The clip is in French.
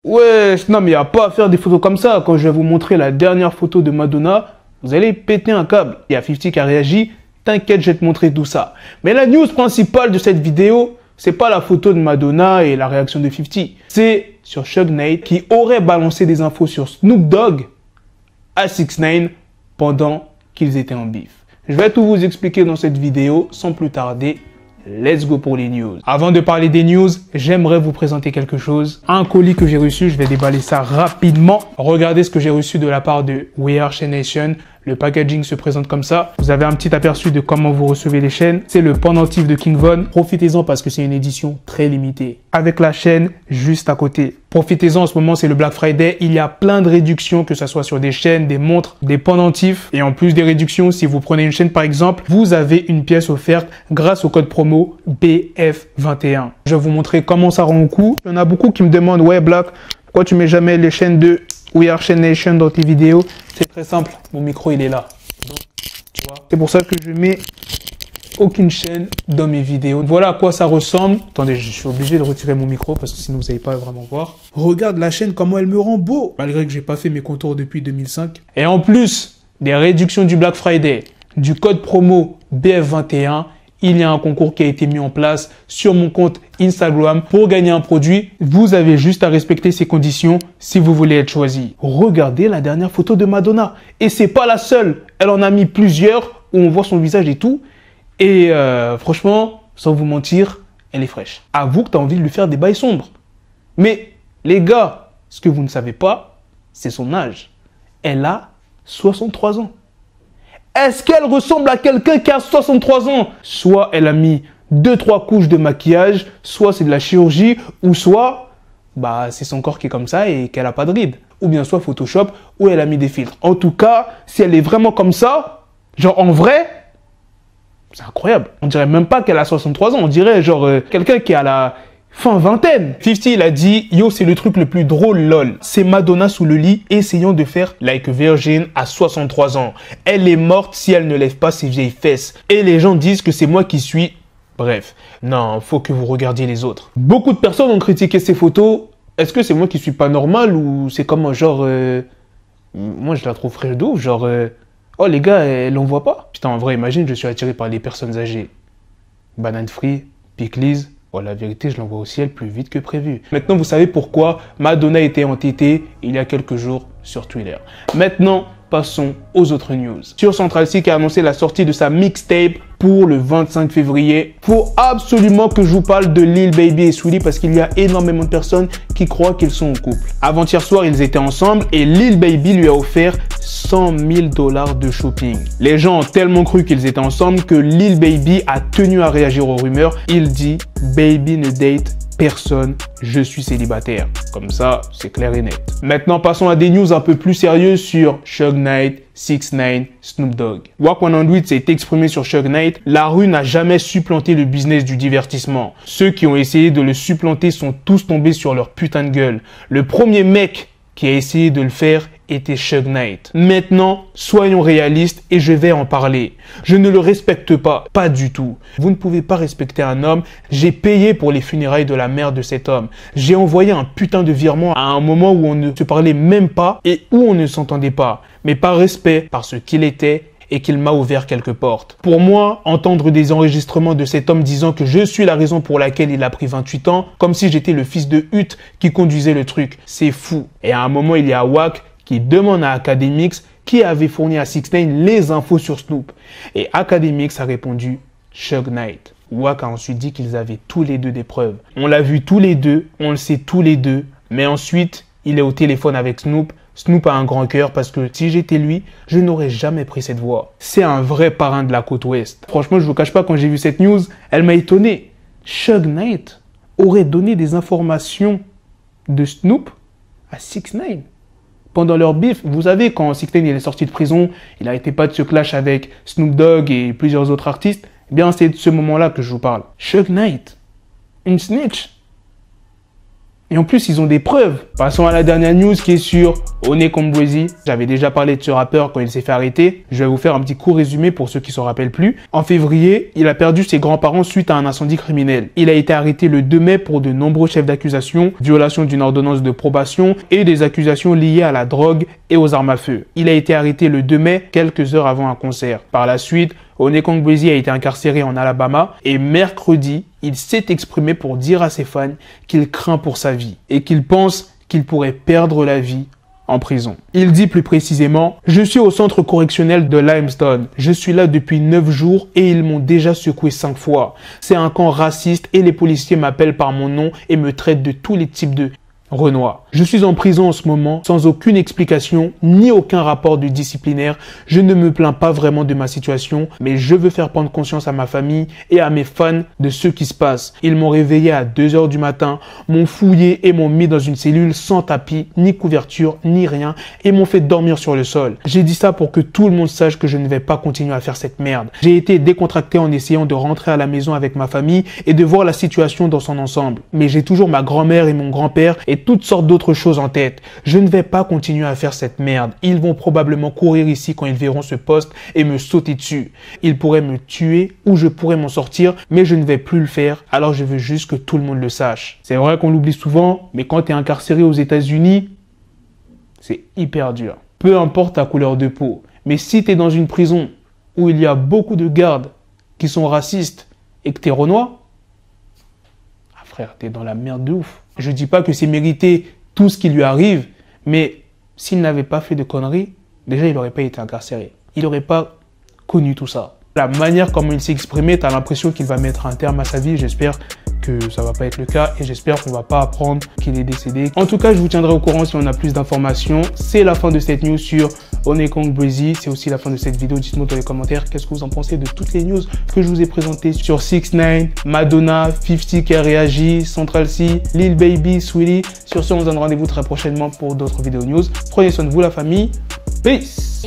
Ouais, non mais il n'y a pas à faire des photos comme ça. Quand je vais vous montrer la dernière photo de Madonna, vous allez péter un câble. Il y a 50 qui a réagi. T'inquiète, je vais te montrer tout ça. Mais la news principale de cette vidéo, c'est pas la photo de Madonna et la réaction de 50. C'est sur Suge Knight qui aurait balancé des infos sur Snoop Dogg à 6ix9ine pendant qu'ils étaient en bif. Je vais tout vous expliquer dans cette vidéo sans plus tarder. Let's go pour les news. Avant de parler des news, j'aimerais vous présenter quelque chose. Un colis que j'ai reçu, je vais déballer ça rapidement. Regardez ce que j'ai reçu de la part de We Are Chain Nation. Le packaging se présente comme ça. Vous avez un petit aperçu de comment vous recevez les chaînes. C'est le pendentif de King Von. Profitez-en parce que c'est une édition très limitée. Avec la chaîne juste à côté. Profitez-en, en ce moment c'est le Black Friday. Il y a plein de réductions, que ce soit sur des chaînes, des montres, des pendentifs. Et en plus des réductions, si vous prenez une chaîne par exemple, vous avez une pièce offerte grâce au code promo BF21. Je vais vous montrer comment ça rend au coup. Il y en a beaucoup qui me demandent, ouais Black, pourquoi tu mets jamais les chaînes de We Are Chain Nation dans tes vidéos? C'est très simple, mon micro il est là. Donc, tu vois, c'est pour ça que je mets aucune chaîne dans mes vidéos. Voilà à quoi ça ressemble. Attendez, je suis obligé de retirer mon micro parce que sinon vous n'allez pas vraiment voir. Regarde la chaîne, comment elle me rend beau. Malgré que j'ai pas fait mes contours depuis 2005. Et en plus des réductions du Black Friday, du code promo BF21, il y a un concours qui a été mis en place sur mon compte Instagram pour gagner un produit. Vous avez juste à respecter ces conditions si vous voulez être choisi. Regardez la dernière photo de Madonna. Et c'est pas la seule. Elle en a mis plusieurs où on voit son visage et tout. Et franchement, sans vous mentir, elle est fraîche. Avoue que tu as envie de lui faire des bails sombres. Mais les gars, ce que vous ne savez pas, c'est son âge. Elle a 63 ans. Est-ce qu'elle ressemble à quelqu'un qui a 63 ans? Soit elle a mis 2-3 couches de maquillage, soit c'est de la chirurgie, ou soit bah, c'est son corps qui est comme ça et qu'elle n'a pas de rides. Ou bien soit Photoshop, ou elle a mis des filtres. En tout cas, si elle est vraiment comme ça, genre en vrai, c'est incroyable. On dirait même pas qu'elle a 63 ans, on dirait genre quelqu'un qui a la fin vingtaine. 50, il a dit, yo, c'est le truc le plus drôle, lol. C'est Madonna sous le lit essayant de faire like a virgin à 63 ans. Elle est morte si elle ne lève pas ses vieilles fesses. Et les gens disent que c'est moi qui suis... Bref, non, faut que vous regardiez les autres. Beaucoup de personnes ont critiqué ces photos. Est-ce que c'est moi qui suis pas normal ou c'est comme genre... Moi, je la trouve fraîche de ouf, genre... Oh, les gars, elle en voit pas? Putain, en vrai, imagine, je suis attiré par les personnes âgées. Banane free, Pickles... Oh, la vérité, je l'envoie au ciel plus vite que prévu. Maintenant, vous savez pourquoi Madonna était entêtée il y a quelques jours sur Twitter. Maintenant, passons aux autres news. Sur Central Cee qui a annoncé la sortie de sa mixtape pour le 25 février. Faut absolument que je vous parle de Lil Baby et Saweetie parce qu'il y a énormément de personnes qui croient qu'ils sont en couple. Avant-hier soir, ils étaient ensemble et Lil Baby lui a offert 100 000 $ de shopping. Les gens ont tellement cru qu'ils étaient ensemble que Lil Baby a tenu à réagir aux rumeurs. Il dit « Baby ne date personne, je suis célibataire ». Comme ça, c'est clair et net. Maintenant, passons à des news un peu plus sérieuses sur Suge Knight, 6ix9ine, Snoop Dogg. Wack 108 s'est exprimé sur Suge Knight. La rue n'a jamais supplanté le business du divertissement. Ceux qui ont essayé de le supplanter sont tous tombés sur leur putain de gueule. Le premier mec qui a essayé de le faire était Suge Knight. Maintenant, soyons réalistes et je vais en parler. Je ne le respecte pas, pas du tout. Vous ne pouvez pas respecter un homme. J'ai payé pour les funérailles de la mère de cet homme. J'ai envoyé un putain de virement à un moment où on ne se parlait même pas et où on ne s'entendait pas. Mais par respect, par ce qu'il était et qu'il m'a ouvert quelques portes. Pour moi, entendre des enregistrements de cet homme disant que je suis la raison pour laquelle il a pris 28 ans, comme si j'étais le fils de Hut qui conduisait le truc, c'est fou. Et à un moment, il y a Wack qui demande à Akademiks qui avait fourni à 6ix9ine les infos sur Snoop. Et Akademiks a répondu Suge Knight. Wack a ensuite dit qu'ils avaient tous les deux des preuves. On l'a vu tous les deux, on le sait tous les deux, mais ensuite, il est au téléphone avec Snoop. Snoop a un grand cœur parce que si j'étais lui, je n'aurais jamais pris cette voie. C'est un vrai parrain de la côte ouest. Franchement, je vous cache pas, quand j'ai vu cette news, elle m'a étonné. Suge Knight aurait donné des informations de Snoop à 6ix9ine. Pendant leur bif, vous savez, quand 6ix9ine est sorti de prison, il a été pas de ce clash avec Snoop Dogg et plusieurs autres artistes. Eh bien, c'est de ce moment-là que je vous parle. Suge Knight, une snitch. Et en plus, ils ont des preuves. Passons à la dernière news qui est sur Onekongbwezi. J'avais déjà parlé de ce rappeur quand il s'est fait arrêter. Je vais vous faire un petit court résumé pour ceux qui s'en rappellent plus. En février, il a perdu ses grands-parents suite à un incendie criminel. Il a été arrêté le 2 mai pour de nombreux chefs d'accusation, violation d'une ordonnance de probation et des accusations liées à la drogue et aux armes à feu. Il a été arrêté le 2 mai, quelques heures avant un concert. Par la suite, Onekongbwezi a été incarcéré en Alabama et mercredi, il s'est exprimé pour dire à ses fans qu'il craint pour sa vie et qu'il pense qu'il pourrait perdre la vie en prison. Il dit plus précisément « Je suis au centre correctionnel de Limestone. Je suis là depuis 9 jours et ils m'ont déjà secoué 5 fois. C'est un camp raciste et les policiers m'appellent par mon nom et me traitent de tous les types de... Renoir. Je suis en prison en ce moment, sans aucune explication, ni aucun rapport de disciplinaire. Je ne me plains pas vraiment de ma situation, mais je veux faire prendre conscience à ma famille et à mes fans de ce qui se passe. Ils m'ont réveillé à 2 h du matin, m'ont fouillé et m'ont mis dans une cellule sans tapis, ni couverture, ni rien, et m'ont fait dormir sur le sol. J'ai dit ça pour que tout le monde sache que je ne vais pas continuer à faire cette merde. J'ai été décontracté en essayant de rentrer à la maison avec ma famille et de voir la situation dans son ensemble. Mais j'ai toujours ma grand-mère et mon grand-père et toutes sortes d'autres choses en tête. Je ne vais pas continuer à faire cette merde. Ils vont probablement courir ici quand ils verront ce poste et me sauter dessus. Ils pourraient me tuer ou je pourrais m'en sortir, mais je ne vais plus le faire. Alors je veux juste que tout le monde le sache. C'est vrai qu'on l'oublie souvent, mais quand tu es incarcéré aux États-Unis, c'est hyper dur. Peu importe ta couleur de peau, mais si tu es dans une prison où il y a beaucoup de gardes qui sont racistes et que tu es renois, ah frère, tu es dans la merde de ouf. Je dis pas que c'est mérité tout ce qui lui arrive, mais s'il n'avait pas fait de conneries, déjà il n'aurait pas été incarcéré. Il n'aurait pas connu tout ça. La manière comment il s'est exprimé, tu as l'impression qu'il va mettre un terme à sa vie. J'espère que ça va pas être le cas et j'espère qu'on va pas apprendre qu'il est décédé. En tout cas, je vous tiendrai au courant si on a plus d'informations. C'est la fin de cette news sur Onekongbwezi. C'est aussi la fin de cette vidéo. Dites-moi dans les commentaires qu'est-ce que vous en pensez de toutes les news que je vous ai présentées sur 6ix9ine, Madonna, 50 qui a réagi, Central C, Lil Baby, Sweetie. Sur ce, on se donne rendez-vous très prochainement pour d'autres vidéos news. Prenez soin de vous, la famille. Peace.